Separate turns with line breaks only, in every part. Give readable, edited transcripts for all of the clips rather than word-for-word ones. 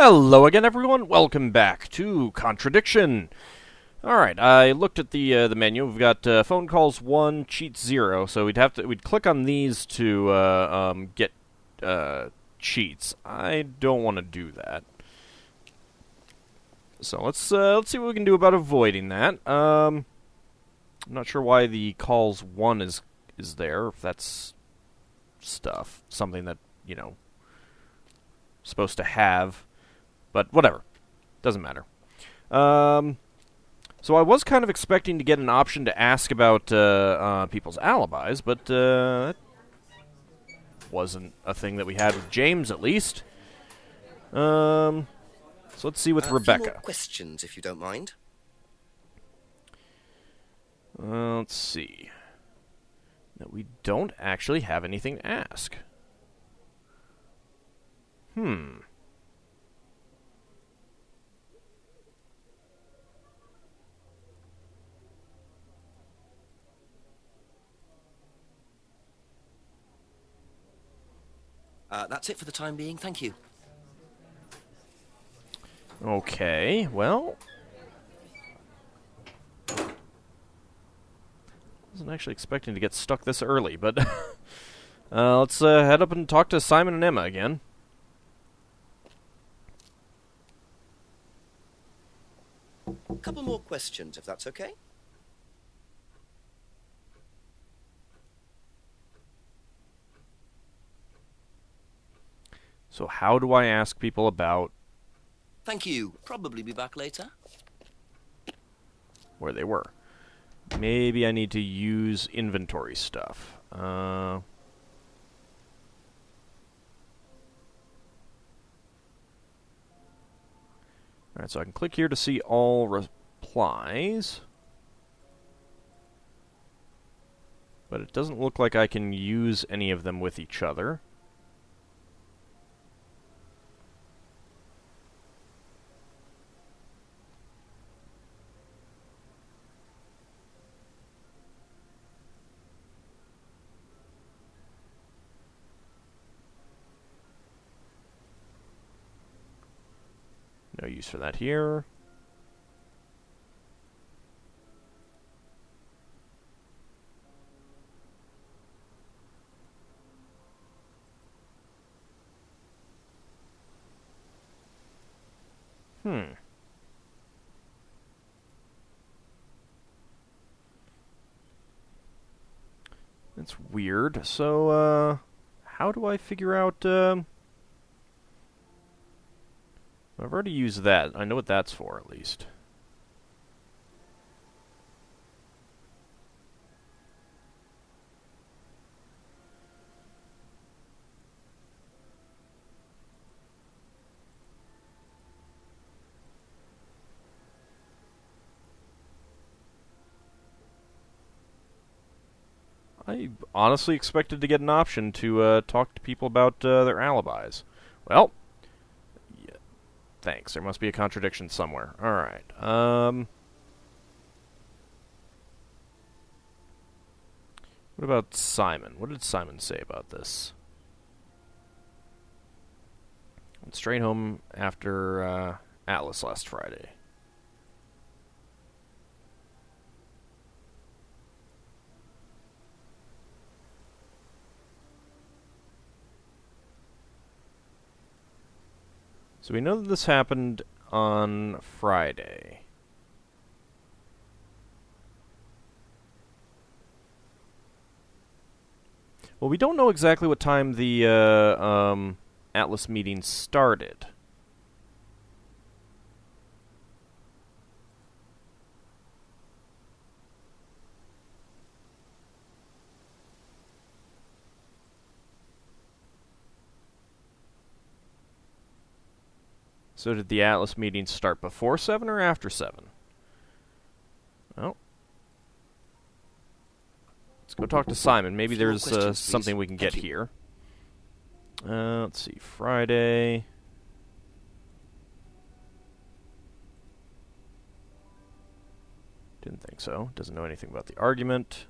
Hello again, everyone. Welcome back to Contradiction. All right, I looked at the menu. We've got phone calls 1, cheats 0. So we'd click on these to get cheats. I don't want to do that. So let's see what we can do about avoiding that. I'm not sure why the calls 1 is there. If that's something that supposed to have. But whatever. Doesn't matter. So I was kind of expecting to get an option to ask about people's alibis, but that wasn't a thing that we had with James, at least. So let's see with Rebecca.
A few more questions, if you don't mind.
Let's see. That we don't actually have anything to ask.
That's it for the time being, thank you.
Okay, well... Wasn't actually expecting to get stuck this early, but... let's head up and talk to Simon and Emma again.
A couple more questions, if that's okay.
So how do I ask people about...
Thank you. Probably be back later.
Where they were. Maybe I need to use inventory stuff. Alright, so I can click here to see all replies. But it doesn't look like I can use any of them with each other. No use for that here. That's weird. So, how do I figure out, I've already used that. I know what that's for, at least. I honestly expected to get an option to talk to people about their alibis. Well, yeah, thanks. There must be a contradiction somewhere. Alright. What about Simon? What did Simon say about this? Went straight home after Atlas last Friday. So we know that this happened on Friday. Well, we don't know exactly what time the Atlas meeting started. So did the Atlas meeting start before 7 or after 7? Well, let's go talk to Simon. Maybe there's something we can get here. Let's see, Friday. Didn't think so. Doesn't know anything about the argument.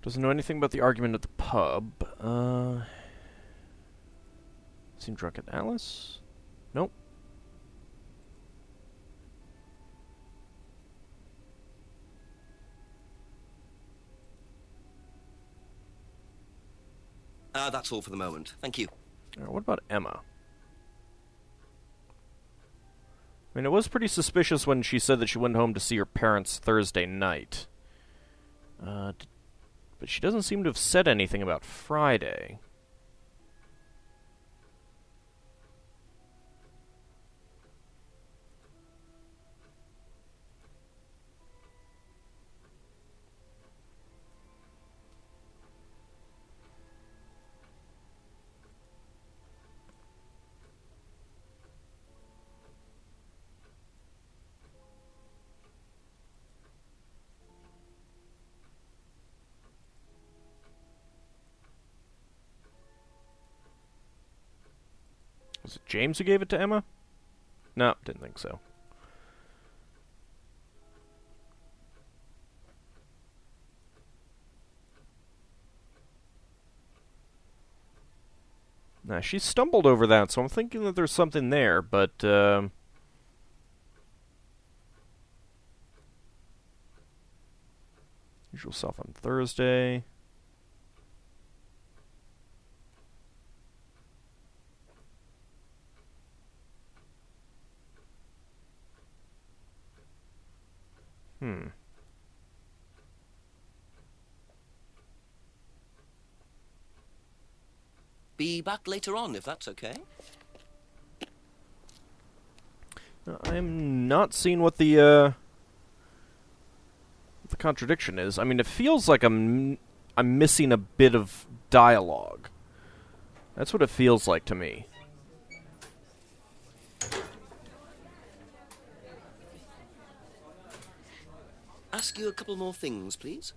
Doesn't know anything about the argument at the pub. Seemed drunk at Alice? Nope.
That's all for the moment. Thank you.
What about Emma? I mean, it was pretty suspicious when she said that she went home to see her parents Thursday night. But she doesn't seem to have said anything about Friday. Was it James who gave it to Emma? No, didn't think so. Nah, she stumbled over that, so I'm thinking that there's something there, but, usual self on Thursday.
Be back later on, if that's okay.
I'm not seeing what the contradiction is. I mean, it feels like I'm missing a bit of dialogue. That's what it feels like to me.
Ask you a couple more things, please.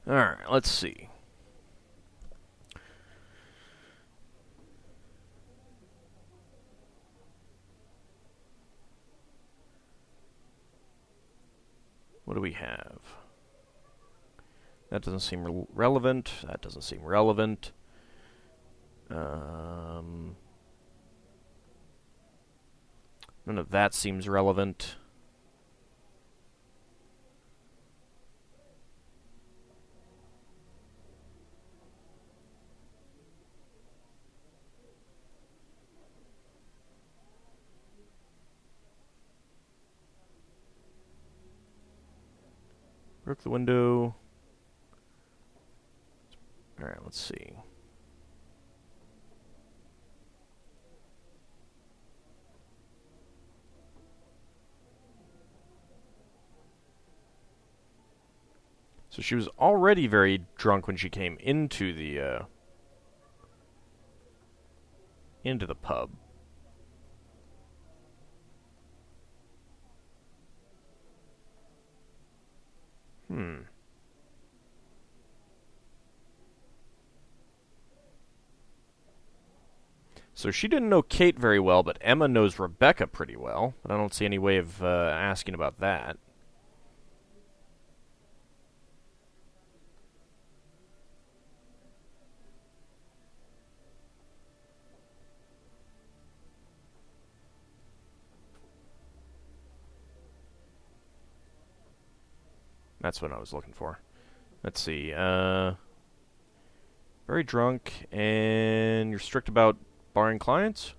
Alright, let's see. What do we have? That doesn't seem relevant. That doesn't seem relevant. None of that seems relevant. Broke the window. Alright, let's see. So she was already very drunk when she came into the pub. So she didn't know Kate very well, but Emma knows Rebecca pretty well. But I don't see any way of asking about that. That's what I was looking for. Let's see. Very drunk, and you're strict about barring clients?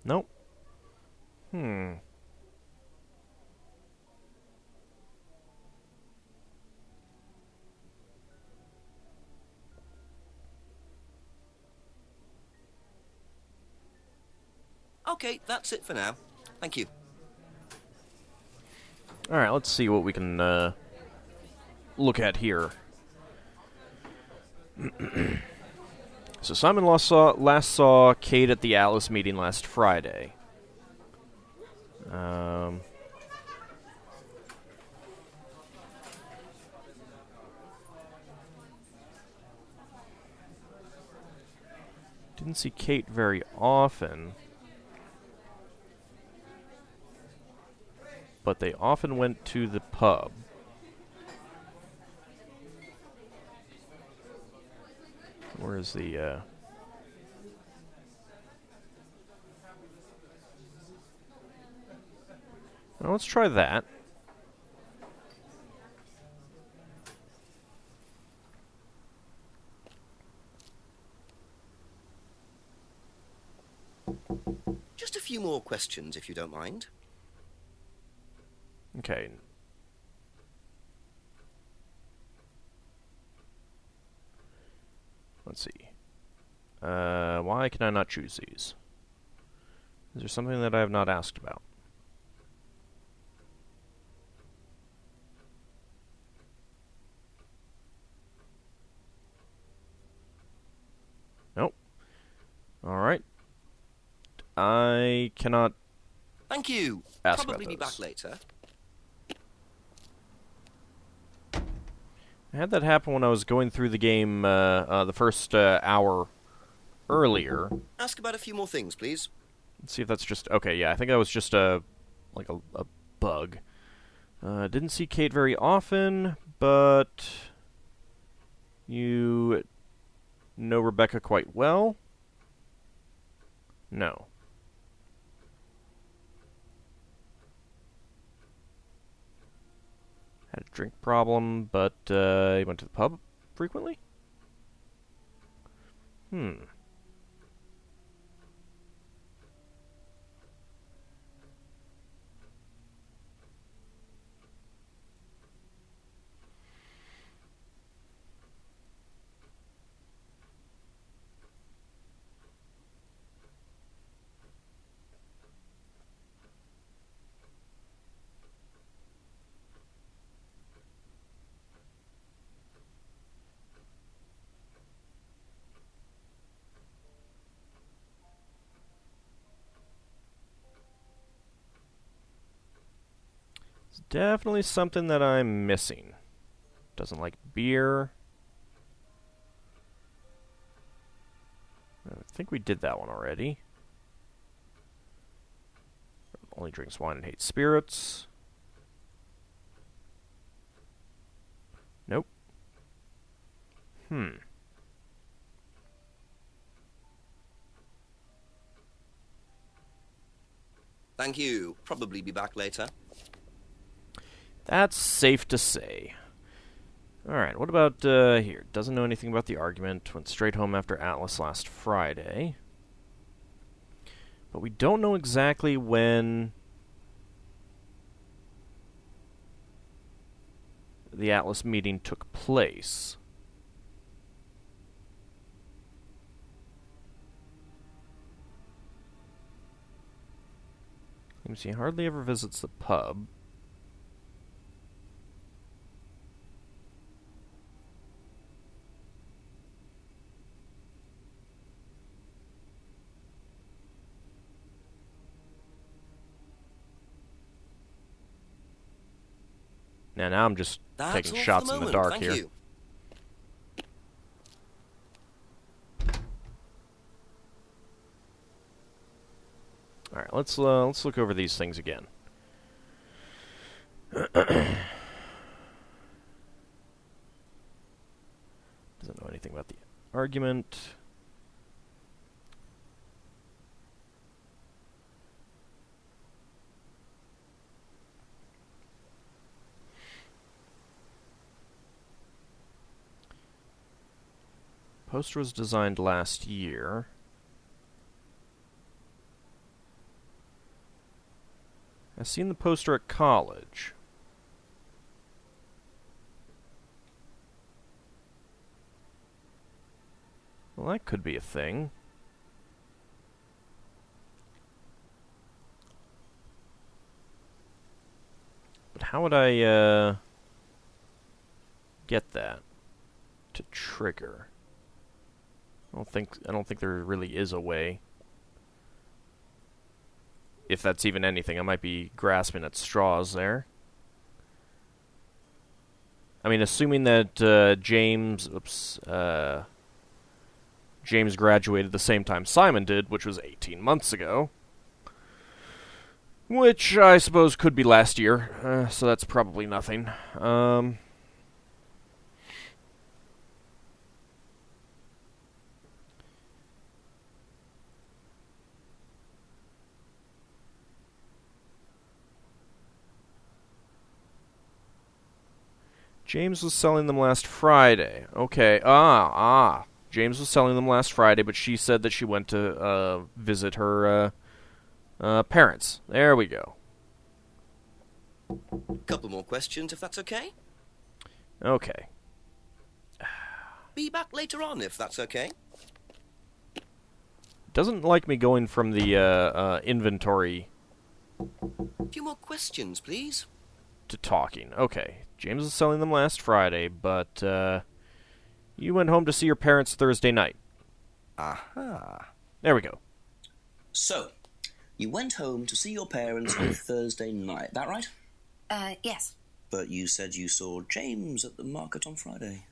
Nope.
Okay, that's it for now. Thank you.
Alright, let's see what we can look at here. So Simon last saw Kate at the Alice meeting last Friday. Didn't see Kate very often. But they often went to the pub. Where is the, Well, let's try that.
Just a few more questions, if you don't mind.
Okay. Let's see. Why can I not choose these? Is there something that I have not asked about? Nope. Alright. I cannot
Thank you.
ask
Probably
about
be
those.
back later.
I had that happen when I was going through the game the first hour earlier.
Ask about a few more things, please.
Let's see if that's just... Okay, yeah, I think that was just a bug. Didn't see Kate very often, but you know Rebecca quite well? No. Had a drink problem, but he went to the pub frequently? It's definitely something that I'm missing. Doesn't like beer. I think we did that one already. Only drinks wine and hates spirits. Nope.
Thank you. Probably be back later.
That's safe to say. Alright, what about here? Doesn't know anything about the argument. Went straight home after Atlas last Friday. But we don't know exactly when the Atlas meeting took place. Let me see, he hardly ever visits the pub. Now I'm just
That's
taking
all
shots
for
in
the
the
moment.
dark
Thank
here.
you.
Alright, let's look over these things again. Doesn't know anything about the argument. Poster was designed last year. I've seen the poster at college. Well, that could be a thing. But how would I, get that to trigger? I don't think there really is a way. If that's even anything, I might be grasping at straws there. I mean, assuming that James graduated the same time Simon did, which was 18 months ago. Which I suppose could be last year, so that's probably nothing. James was selling them last Friday. Okay. James was selling them last Friday, but she said that she went to visit her parents. There we go.
Couple more questions, if that's okay.
Okay.
Be back later on, if that's okay.
Doesn't like me going from the inventory
A few more questions, please.
to talking. Okay. James was selling them last Friday, but you went home to see your parents Thursday night.
Aha.
There we go.
So, you went home to see your parents on Thursday night, that right?
Yes.
But you said you saw James at the market on Friday.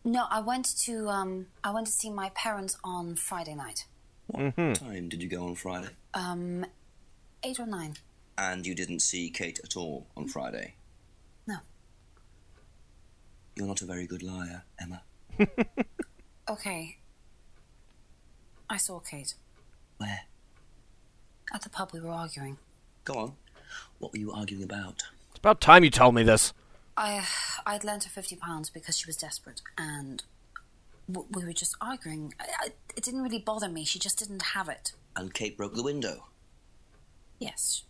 No, I went to see my parents on Friday night.
What time did you go on Friday?
8 or 9.
And you didn't see Kate at all on Friday?
No.
You're not a very good liar, Emma.
Okay. I saw Kate.
Where?
At the pub we were arguing.
Go on. What were you arguing about?
It's about time you told me this.
I'd lent her £50 because she was desperate, and we were just arguing. It didn't really bother me. She just didn't have it.
And Kate broke the window?
Yes.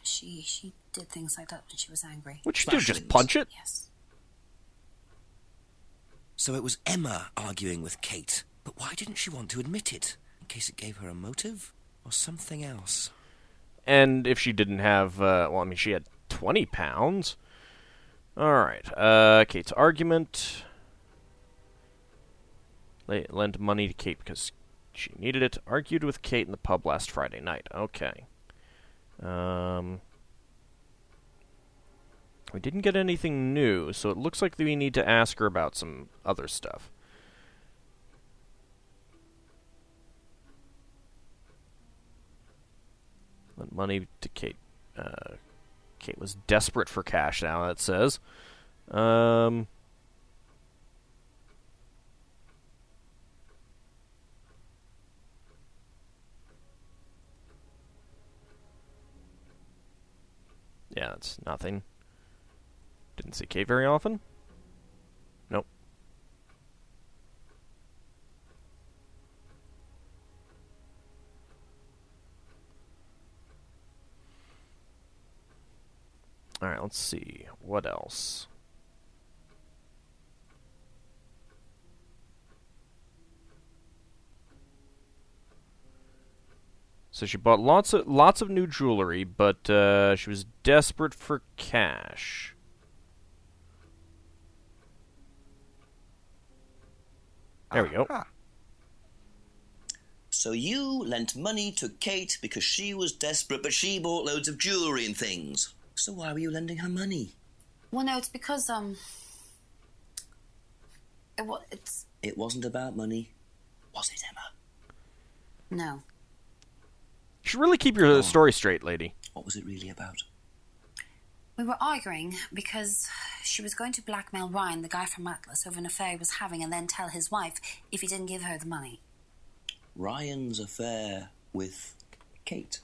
She did things like that when she was angry.
What'd you do, just punch it?
Yes.
So it was Emma arguing with Kate. But why didn't she want to admit it? In case it gave her a motive? Or something else?
And if she didn't have, she had £20. Alright, Kate's argument. Lent money to Kate because she needed it. Argued with Kate in the pub last Friday night. Okay. We didn't get anything new, so it looks like we need to ask her about some other stuff. Lent money to Kate. Kate was desperate for cash now, it says. Yeah, it's nothing. Didn't see Kate very often. Nope. Alright, let's see. What else? So she bought lots of new jewelry, but she was desperate for cash. There we go.
So you lent money to Kate because she was desperate, but she bought loads of jewellery and things. So why were you lending her money?
Well, no, it's because,
It wasn't about money, was it, Emma?
No.
You should really keep your story straight, lady.
What was it really about?
We were arguing because she was going to blackmail Ryan, the guy from Atlas, over an affair he was having, and then tell his wife if he didn't give her the money.
Ryan's affair with Kate?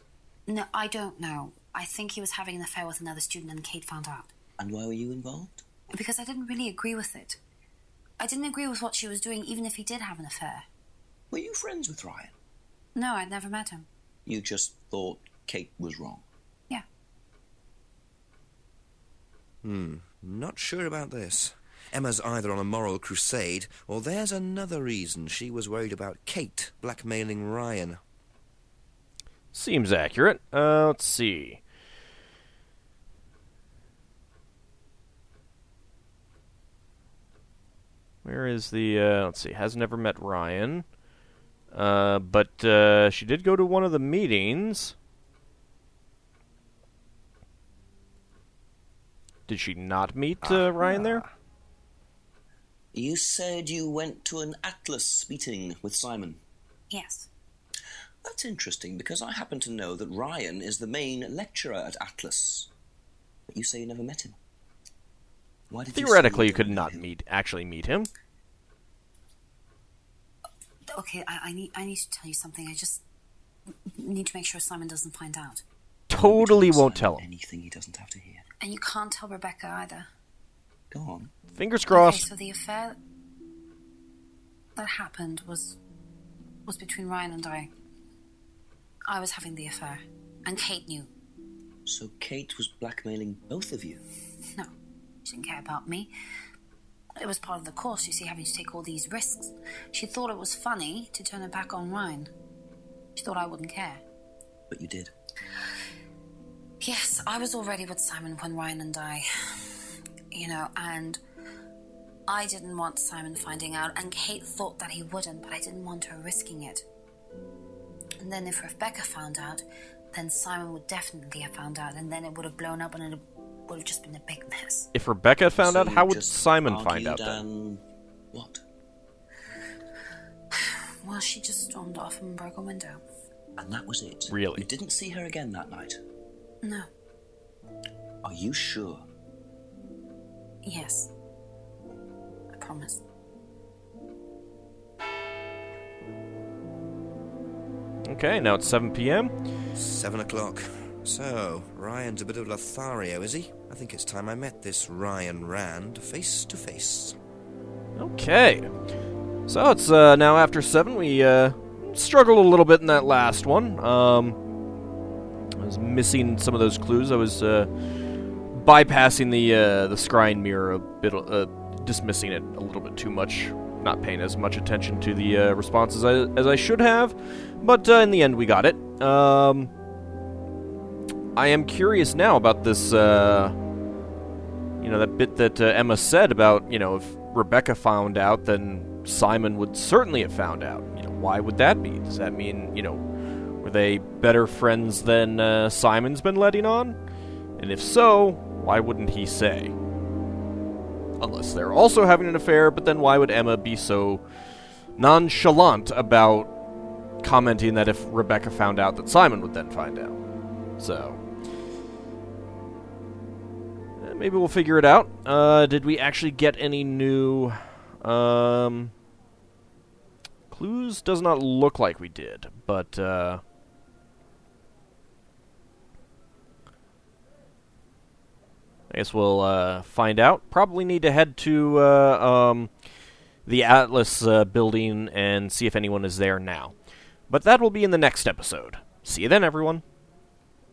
No, I don't know. I think he was having an affair with another student and Kate found out.
And why were you involved?
Because I didn't really agree with it. I didn't agree with what she was doing, even if he did have an affair.
Were you friends with Ryan?
No, I'd never met him.
You just thought Kate was wrong?
Yeah.
Not sure about this. Emma's either on a moral crusade, or there's another reason she was worried about Kate blackmailing Ryan.
Seems accurate. Let's see. Where is the, let's see, has never met Ryan. But she did go to one of the meetings. Did she not meet Ryan there?
You said you went to an Atlas meeting with Simon.
Yes.
That's interesting, because I happen to know that Ryan is the main lecturer at Atlas. But you say you never met him. Why did
Theoretically,
you
you could not actually meet him.
Okay, I need to tell you something. I just need to make sure Simon doesn't find out.
Totally won't tell him.
Anything he doesn't have to hear.
And you can't tell Rebecca either.
Go on.
Fingers
Okay,
crossed.
so the affair that happened was between Ryan and I. I was having the affair, and Kate knew.
So Kate was blackmailing both of you?
No, she didn't care about me. It was part of the course, you see, having to take all these risks. She thought it was funny to turn her back on Ryan. She thought I wouldn't care.
But you did.
Yes, I was already with Simon when Ryan and I... and I didn't want Simon finding out, and Kate thought that he wouldn't, but I didn't want her risking it. And then if Rebecca found out, then Simon would definitely have found out, and then it would have blown up, and it would have just been a big mess.
If Rebecca found
So
out,
you
how would
just
Simon find
argued
out then?
and what?
Well, she just stormed off and broke a window.
And that was it?
Really?
You didn't see her again that night?
No.
Are you sure?
Yes. I promise.
Okay, now it's 7 p.m.
7 o'clock. So, Ryan's a bit of Lothario, is he? I think it's time I met this Ryan Rand face to face.
Okay. So it's now after 7. We struggled a little bit in that last one. I was missing some of those clues. I was bypassing the scrying mirror a bit, dismissing it a little bit too much, not paying as much attention to the responses as I should have. But in the end, we got it. I am curious now about this, that bit that Emma said about, if Rebecca found out, then Simon would certainly have found out. Why would that be? Does that mean, were they better friends than Simon's been letting on? And if so, why wouldn't he say? Unless they're also having an affair, but then why would Emma be so nonchalant about commenting that if Rebecca found out, that Simon would then find out? So, maybe we'll figure it out. Did we actually get any new clues? Does not look like we did, but I guess we'll find out. Probably need to head to the Atlas building and see if anyone is there now. But that will be in the next episode. See you then, everyone.